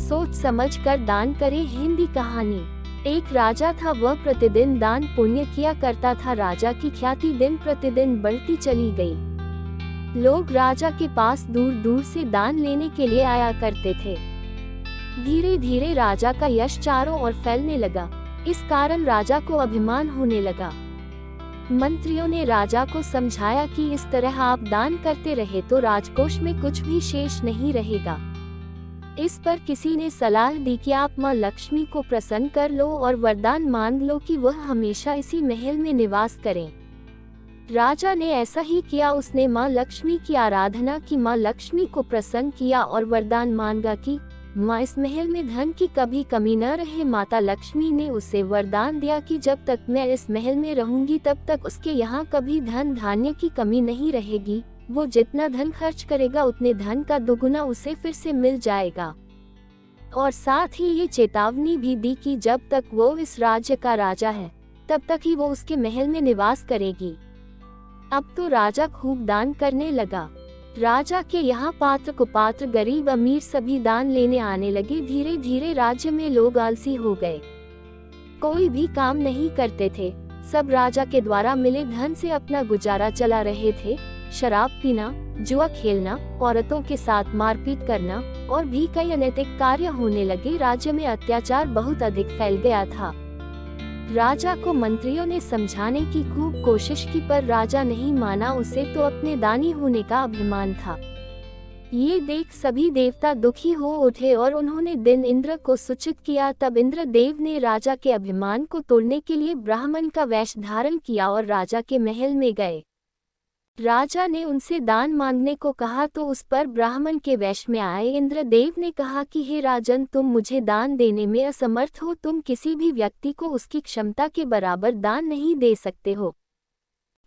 सोच समझ कर दान करें। हिंदी कहानी। एक राजा था, वह प्रतिदिन दान पुण्य किया करता था। राजा की ख्याति दिन प्रतिदिन बढ़ती चली गई। लोग राजा के पास दूर दूर से दान लेने के लिए आया करते थे। धीरे धीरे राजा का यश चारों ओर फैलने लगा। इस कारण राजा को अभिमान होने लगा। मंत्रियों ने राजा को समझाया कि इस तरह आप दान करते रहे तो राजकोष में कुछ भी शेष नहीं रहेगा। इस पर किसी ने सलाह दी कि आप मां लक्ष्मी को प्रसन्न कर लो और वरदान मांग लो कि वह हमेशा इसी महल में निवास करें। राजा ने ऐसा ही किया। उसने मां लक्ष्मी की आराधना की, मां लक्ष्मी को प्रसन्न किया और वरदान मांगा कि मां इस महल में धन की कभी कमी न रहे। माता लक्ष्मी ने उसे वरदान दिया कि जब तक मैं इस महल में रहूंगी तब तक उसके यहाँ कभी धन धान्य की कमी नहीं रहेगी। वो जितना धन खर्च करेगा उतने धन का दुगुना उसे फिर से मिल जाएगा। और साथ ही ये चेतावनी भी दी कि जब तक वो इस राज्य का राजा है तब तक ही वो उसके महल में निवास करेगी। अब तो राजा खूब दान करने लगा। राजा के यहाँ पात्र कुपात्र गरीब अमीर सभी दान लेने आने लगे। धीरे धीरे राज्य में लोग आलसी हो गए, कोई भी काम नहीं करते थे। सब राजा के द्वारा मिले धन से अपना गुजारा चला रहे थे। शराब पीना, जुआ खेलना, औरतों के साथ मारपीट करना और भी कई अनैतिक कार्य होने लगे। राज्य में अत्याचार बहुत अधिक फैल गया था। राजा को मंत्रियों ने समझाने की खूब कोशिश की पर राजा नहीं माना। उसे तो अपने दानी होने का अभिमान था। ये देख सभी देवता दुखी हो उठे और उन्होंने दिन इंद्र को सूचित किया। तब इंद्रदेव ने राजा के अभिमान को तोड़ने के लिए ब्राह्मण का वेश धारण किया और राजा के महल में गए। राजा ने उनसे दान मांगने को कहा तो उस पर ब्राह्मण के वेश में आए। इंद्रदेव ने कहा कि हे राजन, तुम मुझे दान देने में असमर्थ हो। तुम किसी भी व्यक्ति को उसकी क्षमता के बराबर दान नहीं दे सकते हो।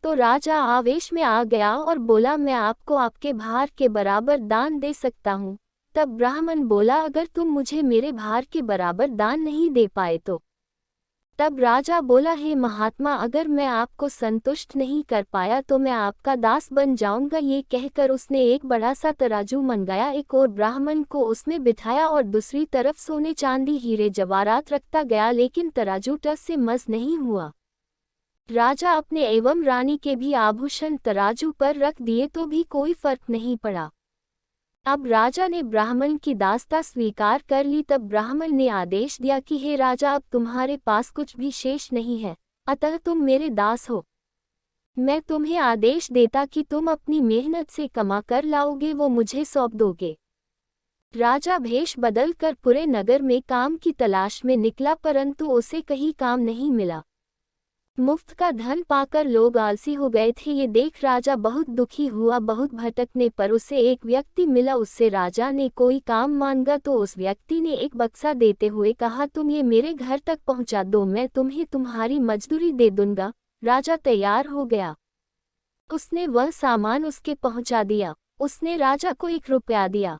तो राजा आवेश में आ गया और बोला, मैं आपको आपके भार के बराबर दान दे सकता हूँ। तब ब्राह्मण बोला, अगर तुम मुझे मेरे भार के बराबर दान नहीं दे पाए तो। तब राजा बोला, हे महात्मा, अगर मैं आपको संतुष्ट नहीं कर पाया तो मैं आपका दास बन जाऊंगा। ये कहकर उसने एक बड़ा सा तराजू मंगाया। एक और ब्राह्मण को उसमें बिठाया और दूसरी तरफ सोने चांदी हीरे जवाहरात रखता गया, लेकिन तराजू टस से मस नहीं हुआ। राजा अपने एवं रानी के भी आभूषण तराजू पर रख दिए तो भी कोई फर्क नहीं पड़ा। अब राजा ने ब्राह्मण की दासता स्वीकार कर ली। तब ब्राह्मण ने आदेश दिया कि हे राजा, अब तुम्हारे पास कुछ भी शेष नहीं है, अतः तुम मेरे दास हो। मैं तुम्हें आदेश देता कि तुम अपनी मेहनत से कमा कर लाओगे, वो मुझे सौंप दोगे। राजा भेष बदल कर पूरे नगर में काम की तलाश में निकला, परंतु उसे कहीं काम नहीं मिला। मुफ्त का धन पाकर लोग आलसी हो गए थे। ये देख राजा बहुत दुखी हुआ। बहुत भटकने पर उसे एक व्यक्ति मिला। उससे राजा ने कोई काम मांगा तो उस व्यक्ति ने एक बक्सा देते हुए कहा, तुम ये मेरे घर तक पहुंचा दो, मैं तुम्हें तुम्हारी मजदूरी दे दूंगा। राजा तैयार हो गया। उसने वह सामान उसके पहुंचा दिया। उसने राजा को 1 रुपया दिया।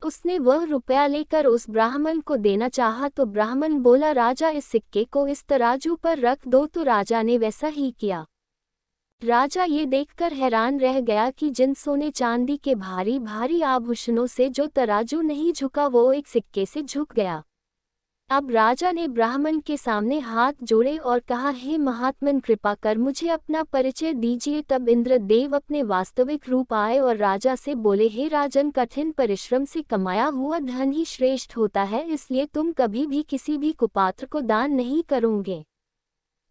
उसने वह रुपया लेकर उस ब्राह्मण को देना चाहा तो ब्राह्मण बोला, राजा इस सिक्के को इस तराजू पर रख दो। तो राजा ने वैसा ही किया। राजा ये देखकर हैरान रह गया कि जिन सोने चांदी के भारी भारी आभूषणों से जो तराजू नहीं झुका वो एक सिक्के से झुक गया। अब राजा ने ब्राह्मण के सामने हाथ जोड़े और कहा, हे महात्मन, कृपा कर मुझे अपना परिचय दीजिए। तब इंद्रदेव अपने वास्तविक रूप आए और राजा से बोले, हे राजन, कठिन परिश्रम से कमाया हुआ धन ही श्रेष्ठ होता है, इसलिए तुम कभी भी किसी भी कुपात्र को दान नहीं करोगे।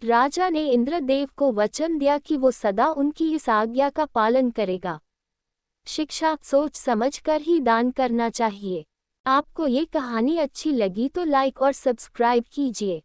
राजा ने इंद्रदेव को वचन दिया कि वो सदा उनकी इस आज्ञा का पालन करेगा। शिक्षा, सोच समझ कर ही दान करना चाहिए। आपको ये कहानी अच्छी लगी तो लाइक और सब्सक्राइब कीजिए।